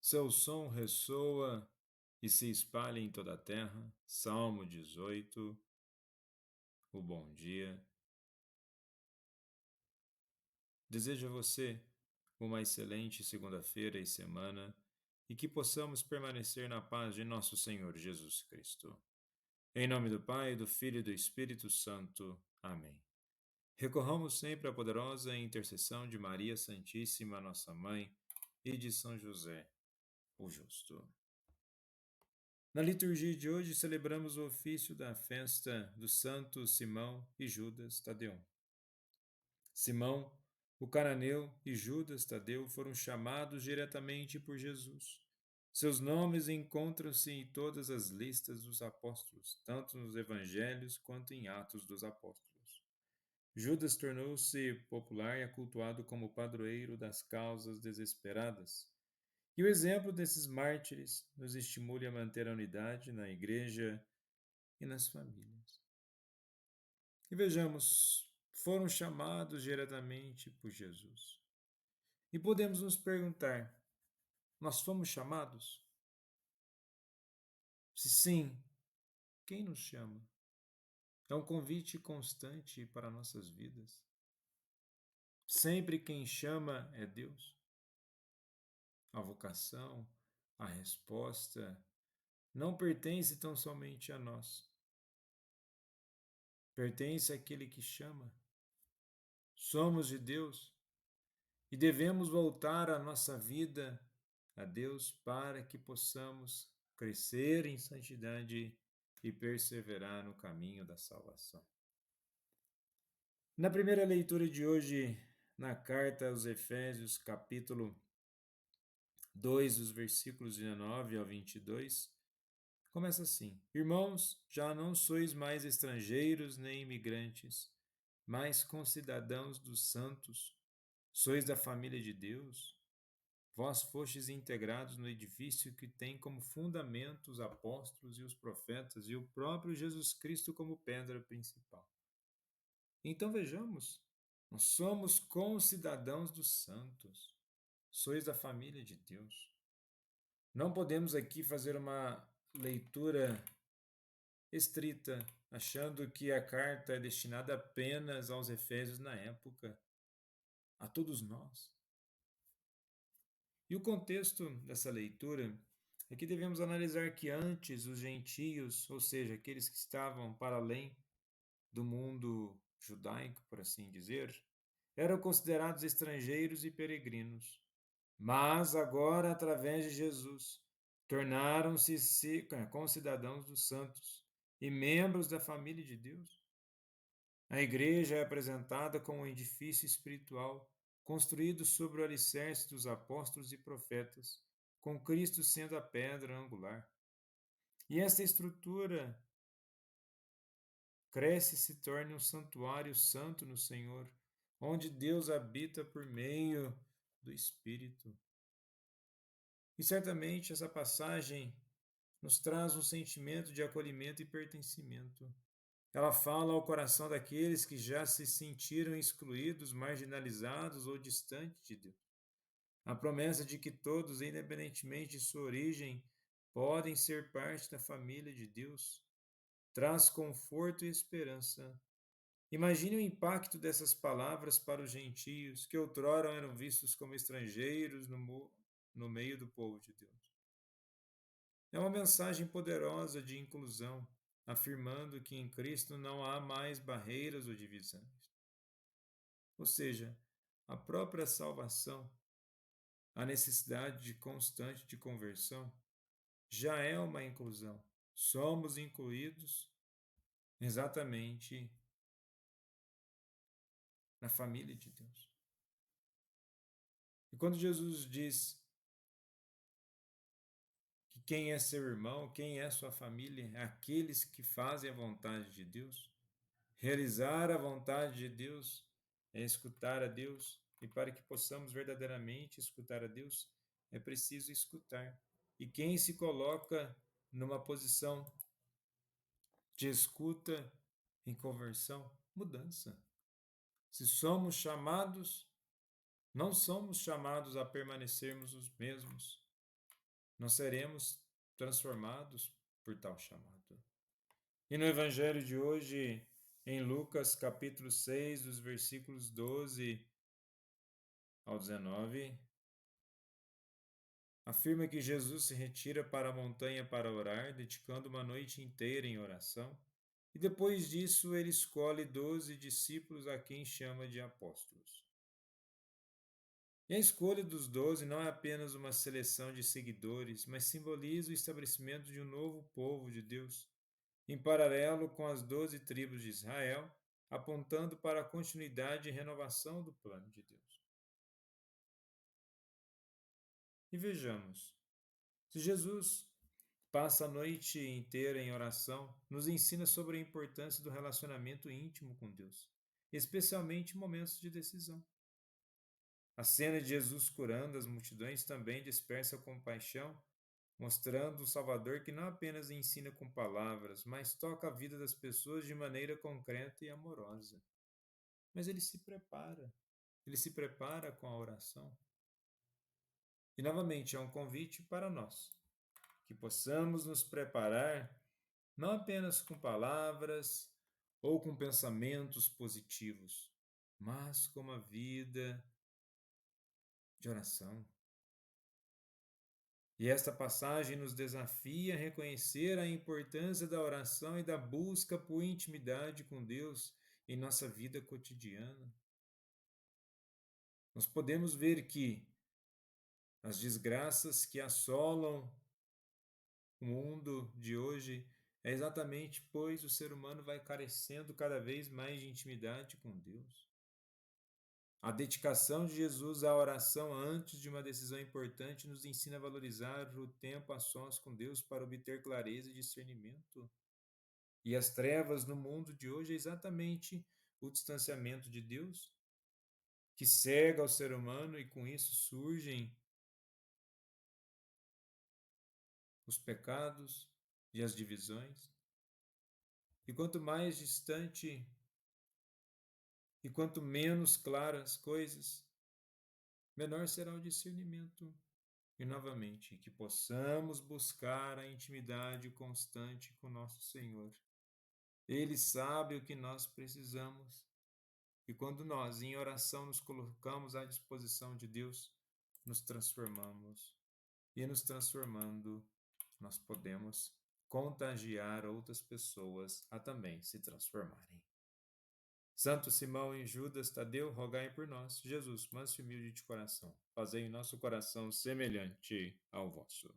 Seu som ressoa e se espalha em toda a terra. Salmo 18. O bom dia. Desejo a você uma excelente segunda-feira e semana e que possamos permanecer na paz de nosso Senhor Jesus Cristo. Em nome do Pai, do Filho e do Espírito Santo. Amém. Recorramos sempre à poderosa intercessão de Maria Santíssima, nossa Mãe, e de São José, o Justo. Na liturgia de hoje celebramos o ofício da festa dos santos Simão e Judas Tadeu. Simão, o cananeu, e Judas Tadeu foram chamados diretamente por Jesus. Seus nomes encontram-se em todas as listas dos apóstolos, tanto nos evangelhos quanto em Atos dos Apóstolos. Judas tornou-se popular e cultuado como padroeiro das causas desesperadas. E o exemplo desses mártires nos estimula a manter a unidade na igreja e nas famílias. E vejamos, foram chamados diretamente por Jesus. E podemos nos perguntar: nós fomos chamados? Se sim, quem nos chama? É um convite constante para nossas vidas. Sempre quem chama é Deus. A vocação, a resposta, não pertence tão somente a nós. Pertence àquele que chama. Somos de Deus e devemos voltar a nossa vida a Deus para que possamos crescer em santidade e perseverar no caminho da salvação. Na primeira leitura de hoje, na carta aos Efésios, capítulo 2, os versículos 19 ao 22, começa assim: Irmãos, já não sois mais estrangeiros nem imigrantes, mas concidadãos dos santos, sois da família de Deus. Vós fostes integrados no edifício que tem como fundamento os apóstolos e os profetas e o próprio Jesus Cristo como pedra principal. Então vejamos, nós somos concidadãos dos santos, sois da família de Deus. Não podemos aqui fazer uma leitura estrita, achando que a carta é destinada apenas aos Efésios na época, a todos nós. E o contexto dessa leitura é que devemos analisar que antes os gentios, ou seja, aqueles que estavam para além do mundo judaico, por assim dizer, eram considerados estrangeiros e peregrinos. Mas agora, através de Jesus, tornaram-se concidadãos dos santos e membros da família de Deus. A igreja é apresentada como um edifício espiritual construído sobre o alicerce dos apóstolos e profetas, com Cristo sendo a pedra angular. E esta estrutura cresce e se torna um santuário santo no Senhor, onde Deus habita por meio do Espírito. E certamente essa passagem nos traz um sentimento de acolhimento e pertencimento. Ela fala ao coração daqueles que já se sentiram excluídos, marginalizados ou distantes de Deus. A promessa de que todos, independentemente de sua origem, podem ser parte da família de Deus, traz conforto e esperança. Imagine o impacto dessas palavras para os gentios, que outrora eram vistos como estrangeiros no meio do povo de Deus. É uma mensagem poderosa de inclusão, afirmando que em Cristo não há mais barreiras ou divisões. Ou seja, a própria salvação, a necessidade de constante de conversão, já é uma inclusão. Somos incluídos exatamente na família de Deus. E quando Jesus diz que quem é seu irmão, quem é sua família, é aqueles que fazem a vontade de Deus, realizar a vontade de Deus é escutar a Deus, e para que possamos verdadeiramente escutar a Deus, é preciso escutar. E quem se coloca numa posição de escuta em conversão, mudança. Se somos chamados, não somos chamados a permanecermos os mesmos, nós seremos transformados por tal chamado. E no Evangelho de hoje, em Lucas capítulo 6, dos versículos 12 ao 19, afirma que Jesus se retira para a montanha para orar, dedicando uma noite inteira em oração, e depois disso ele escolhe 12 discípulos a quem chama de apóstolos. E a escolha dos 12 não é apenas uma seleção de seguidores, mas simboliza o estabelecimento de um novo povo de Deus, em paralelo com as 12 tribos de Israel, apontando para a continuidade e renovação do plano de Deus. E vejamos, se Jesus passa a noite inteira em oração, nos ensina sobre a importância do relacionamento íntimo com Deus, especialmente em momentos de decisão. A cena de Jesus curando as multidões também dispersa compaixão, mostrando o Salvador que não apenas ensina com palavras, mas toca a vida das pessoas de maneira concreta e amorosa. Mas ele se prepara com a oração. E novamente é um convite para nós, que possamos nos preparar não apenas com palavras ou com pensamentos positivos, mas com uma vida de oração. E esta passagem nos desafia a reconhecer a importância da oração e da busca por intimidade com Deus em nossa vida cotidiana. Nós podemos ver que as desgraças que assolam o mundo de hoje é exatamente pois o ser humano vai carecendo cada vez mais de intimidade com Deus. A dedicação de Jesus à oração antes de uma decisão importante nos ensina a valorizar o tempo a sós com Deus para obter clareza e discernimento. E as trevas no mundo de hoje é exatamente o distanciamento de Deus, que cega o ser humano e com isso surgem os pecados e as divisões. E quanto mais distante e quanto menos claras as coisas, menor será o discernimento. E novamente, que possamos buscar a intimidade constante com nosso Senhor. Ele sabe o que nós precisamos. E quando nós, em oração, nos colocamos à disposição de Deus, nos transformamos. E nos transformando, nós podemos contagiar outras pessoas a também se transformarem. Santo Simão e Judas Tadeu, rogai por nós. Jesus, manso e humilde de coração, fazei em nosso coração semelhante ao vosso.